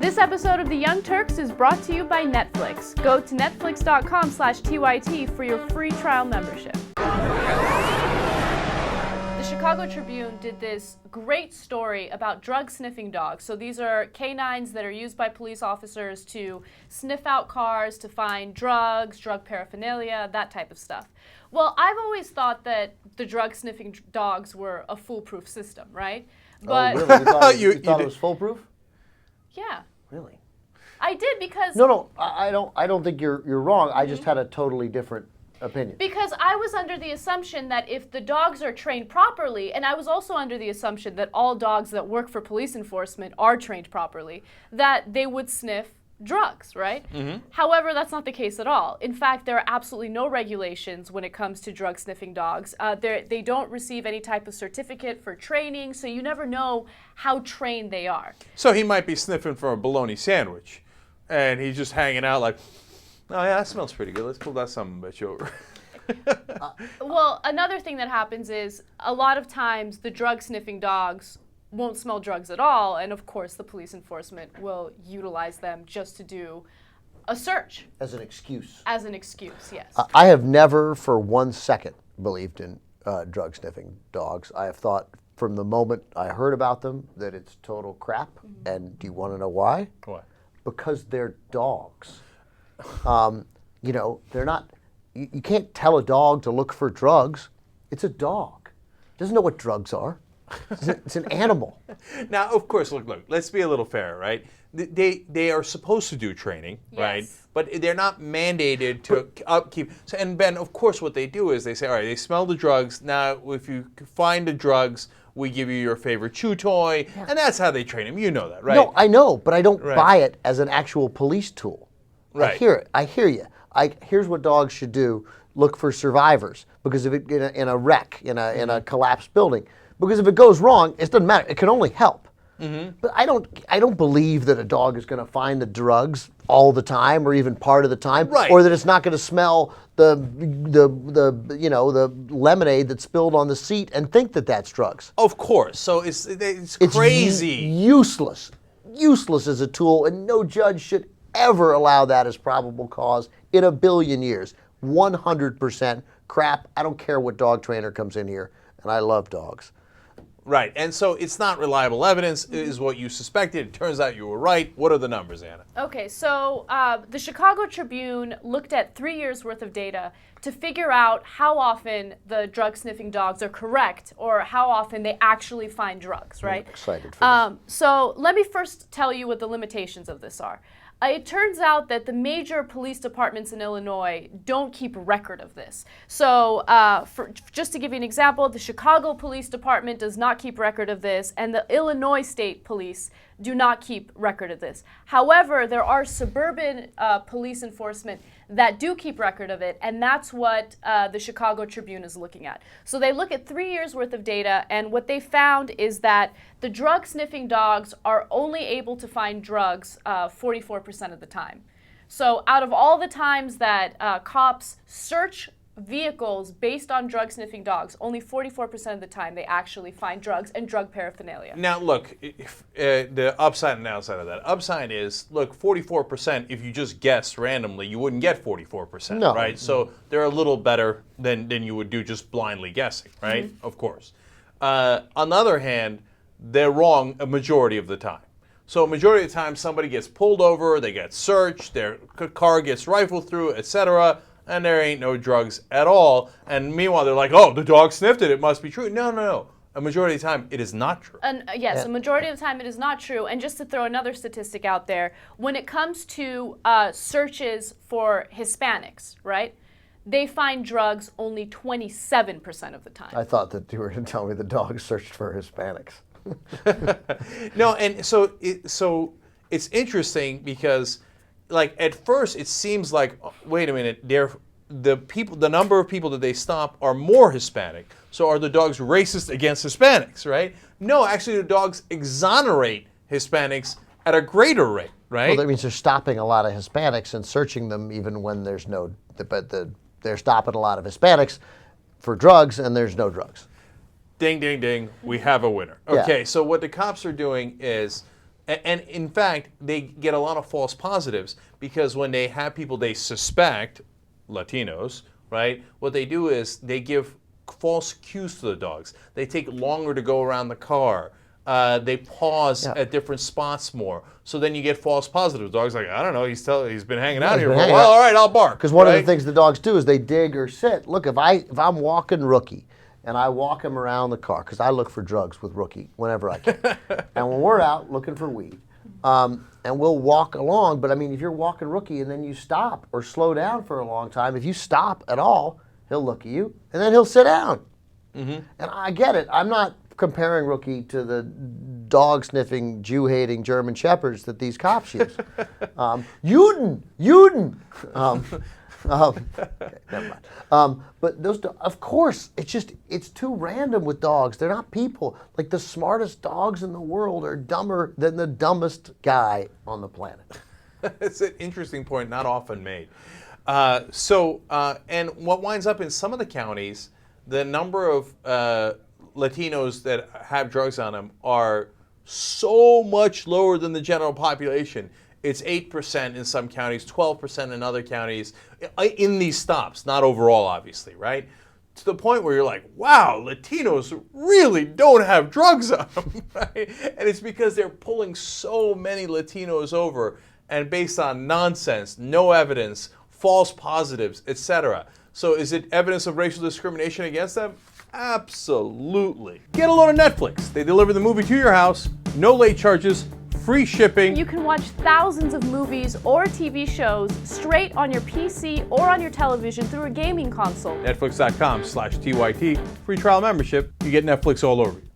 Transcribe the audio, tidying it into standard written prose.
This episode of The Young Turks is brought to you by Netflix. Go to netflix.com/TYT for your free trial membership. The Chicago Tribune did this great story about drug-sniffing dogs. So these are canines that are used by police officers to sniff out cars, to find drugs, drug paraphernalia, that type of stuff. Well, I've always thought that the drug-sniffing dogs were a foolproof system, right? But really? You thought it was foolproof? Yeah. Really? I did because... No, I don't think you're wrong. I just had a totally different opinion. Because I was under the assumption that if the dogs are trained properly, and I was also under the assumption that all dogs that work for police enforcement are trained properly, that they would sniff drugs, right? Mm-hmm. However, that's not the case at all. In fact, there are absolutely no regulations when it comes to drug sniffing dogs. They don't receive any type of certificate for training, so you never know how trained they are. So he might be sniffing for a bologna sandwich, and he's just hanging out like, oh yeah, that smells pretty good. Let's pull that son of a bitch over. Well, another thing that happens is a lot of times the drug sniffing dogs won't smell drugs at all, and of course the police enforcement will utilize them just to do a search. As an excuse. As an excuse, yes. I have never for 1 second believed in drug sniffing dogs. I have thought from the moment I heard about them that it's total crap. Mm-hmm. And do you want to know why? Why? Because they're dogs. They're not, you can't tell a dog to look for drugs. It's a dog. It doesn't know what drugs are. It's an animal. Now, of course, look, let's be a little fair, right? They are supposed to do training, yes, right? But they're not mandated to upkeep. So, and Ben, of course, what they do is they say, all right, they smell the drugs. Now, if you find the drugs, we give you your favorite chew toy. Yeah. And that's how they train them. You know that, right? No, I know, but I don't buy it as an actual police tool. Right. I hear it. I hear you. Here's what dogs should do. Look for survivors. Because if it in a wreck, in a collapsed building. Because if it goes wrong, it doesn't matter. It can only help. Mm-hmm. But I don't believe that a dog is going to find the drugs all the time, or even part of the time, right, or that it's not going to smell the lemonade that's spilled on the seat and think that that's drugs. Of course. So it's crazy. Useless as a tool, and no judge should ever allow that as probable cause in a billion years. 100% crap. I don't care what dog trainer comes in here, and I love dogs. Right, and so it's not reliable evidence, is what you suspected. It turns out you were right. What are the numbers, Anna? Okay, so the Chicago Tribune looked at 3 years worth of data to figure out how often the drug-sniffing dogs are correct, or how often they actually find drugs, right? I'm excited for this. So let me first tell you what the limitations of this are. It turns out that the major police departments in Illinois don't keep record of this. So just to give you an example, the Chicago Police Department does not keep record of this, and the Illinois State Police do not keep record of this. However, there are suburban police enforcement that do keep record of it, and that's what the Chicago Tribune is looking at. So they look at 3 years worth of data, and what they found is that the drug-sniffing dogs are only able to find drugs 44% of the time. So out of all the times that cops search vehicles based on drug-sniffing dogs, only 44% of the time they actually find drugs and drug paraphernalia. Now, look, the upside and downside of that. Upside is, look, 44%, if you just guessed randomly, you wouldn't get 44%, no, right? So they're a little better than you would do just blindly guessing, right? Mm-hmm. Of course. On the other hand, they're wrong a majority of the time. So a majority of the time, somebody gets pulled over, they get searched, their car gets rifled through, etc., and there ain't no drugs at all. And meanwhile, they're like, oh, the dog sniffed it. It must be true. No. A majority of the time, it is not true. Yes, a majority of the time, it is not true. And just to throw another statistic out there, when it comes to searches for Hispanics, right, they find drugs only 27% of the time. I thought that you were going to tell me the dog searched for Hispanics. No, and so it's interesting because, like, at first it seems like, wait a minute, the number of people that they stop are more Hispanic. So are the dogs racist against Hispanics, right? No, actually the dogs exonerate Hispanics at a greater rate, right? Well, that means they're stopping a lot of Hispanics and searching them even when there's no, they're stopping a lot of Hispanics for drugs and there's no drugs. Ding, ding, ding, we have a winner. Okay, so what the cops are doing is, And in fact, they get a lot of false positives because when they have people they suspect, Latinos, right, what they do is they give false cues to the dogs. They take longer to go around the car. They pause at different spots more. So then you get false positives. The dog's like, I don't know, he's been hanging out here for a while. All right, I'll bark. Because one of the things the dogs do is they dig or sit. Look, if I'm walking Rookie and I walk him around the car, because I look for drugs with Rookie whenever I can. And when we're out looking for weed, and we'll walk along, but I mean, if you're walking Rookie and then you stop or slow down for a long time, if you stop at all, he'll look at you and then he'll sit down. And I get it. I'm not comparing Rookie to the dog-sniffing, Jew-hating German shepherds that these cops use. Juden! Never mind. But those, of course, it's too random with dogs. They're not people. Like the smartest dogs in the world are dumber than the dumbest guy on the planet. It's an interesting point, not often made. And what winds up in some of the counties, the number of Latinos that have drugs on them are so much lower than the general population. It's 8% in some counties, 12% in other counties, in these stops, not overall, obviously, right? To the point where you're like, wow, Latinos really don't have drugs on them, right? And it's because they're pulling so many Latinos over, and based on nonsense, no evidence, false positives, etc. So is it evidence of racial discrimination against them? Absolutely. Get a load of Netflix. They deliver the movie to your house, no late charges, free shipping. You can watch thousands of movies or TV shows straight on your PC or on your television through a gaming console. Netflix.com/TYT. Free trial membership. You get Netflix all over you.